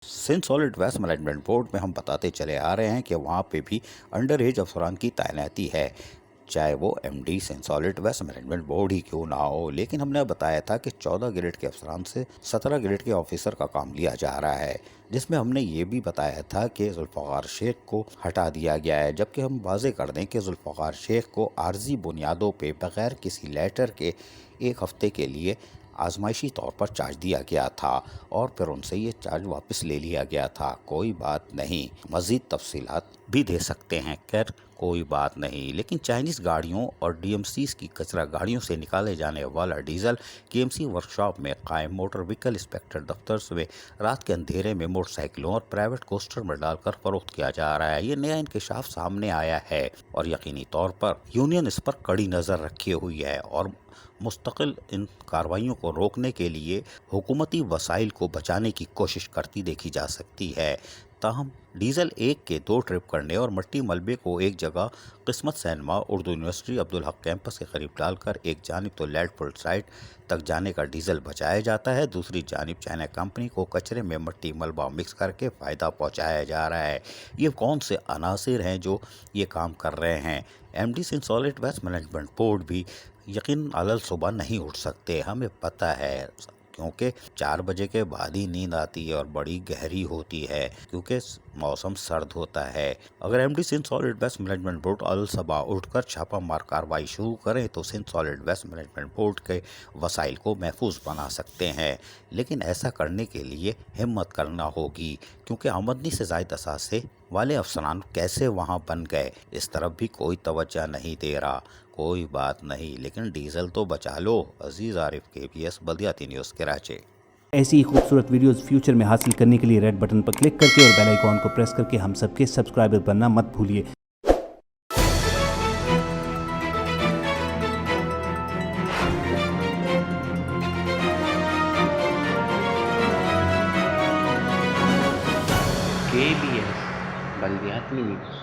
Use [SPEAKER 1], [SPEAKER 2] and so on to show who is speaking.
[SPEAKER 1] Sindh solid waste management board में हम बताते चले आ रहे हैं कि वहाँ पे भी अंडर एज अफसरान की तैनाती है, चाहे वो MD Sindh solid waste management board ही क्यों ना हो। लेकिन हमने बताया था कि 14 ग्रेड के अफसरान से 17 ग्रेड के ऑफिसर का काम लिया जा रहा है, जिसमें हमने ये भी बताया था कि जुल्फ़िकार शेख को हटा दिया गया है। जबकि हम वाज़े कर दें कि जुल्फ़िकार शेख को आर्जी बुनियादों पे बगैर किसी लेटर के एक हफ्ते के लिए आजमाइशी तौर पर चार्ज दिया गया था और फिर उनसे ये चार्ज वापस ले लिया गया था। कोई बात नहीं, मज़ीद तफसीलात भी दे सकते हैं, खैर कोई बात नहीं। लेकिन चाइनीज़ गाड़ियों और डीएमसीज़ की कचरा गाड़ियों से निकाले जाने वाला डीजल केएमसी वर्कशॉप में कायम मोटर व्हीकल इंस्पेक्टर दफ्तर में रात के अंधेरे में मोटरसाइकिलों और प्राइवेट कोस्टर में डालकर फरोख्त किया जा रहा है। ये नया इंकशाफ सामने आया है और यकीनी तौर पर यूनियन इस पर कड़ी नज़र रखी हुई है और मुस्तकिल इन कार्रवाइयों को रोकने के लिए हुकूमती वसाइल को बचाने की कोशिश करती देखी जा सकती है। ताहम डीजल एक के 2 ट्रिप करने और मट्टी मलबे को एक जगह किस्मत cinema Urdu university Abdul Haq campus के करीब डालकर एक जानिब तो लेडपुल साइट तक जाने का डीजल बचाया जाता है, दूसरी जानिब चाइना कंपनी को कचरे में मट्टी मलबा मिक्स करके फ़ायदा पहुंचाया जा रहा है। ये कौन से अनासिर हैं जो ये काम कर रहे हैं? MD Sindh solid waste management board भी यकीन अलल सुबह नहीं उठ सकते, हमें पता है, क्योंकि 4 बजे के बाद ही नींद आती है और बड़ी गहरी होती है क्योंकि मौसम सर्द होता है। अगर MD Sindh solid waste management board अल सबा उठकर छापा मार कार्रवाई शुरू करें तो Sindh solid waste management board के वसाइल को महफूज बना सकते हैं, लेकिन ऐसा करने के लिए हिम्मत करना होगी क्योंकि आमदनी से ज़ायद असासे वाले अफसरान कैसे वहाँ बन गए, इस तरफ भी कोई तवज्जो नहीं दे रहा। कोई बात नहीं, लेकिन डीजल तो बचा लो। अजीज़ आरिफ, केबीएस बल्दियाती न्यूज़ कराची।
[SPEAKER 2] ऐसी ही खूबसूरत वीडियोस फ्यूचर में हासिल करने के लिए रेड बटन पर क्लिक करके और बेल आइकॉन को प्रेस करके हम सबके सब्सक्राइबर बनना मत भूलिए।
[SPEAKER 3] KBS बल्दियाती न्यूज़।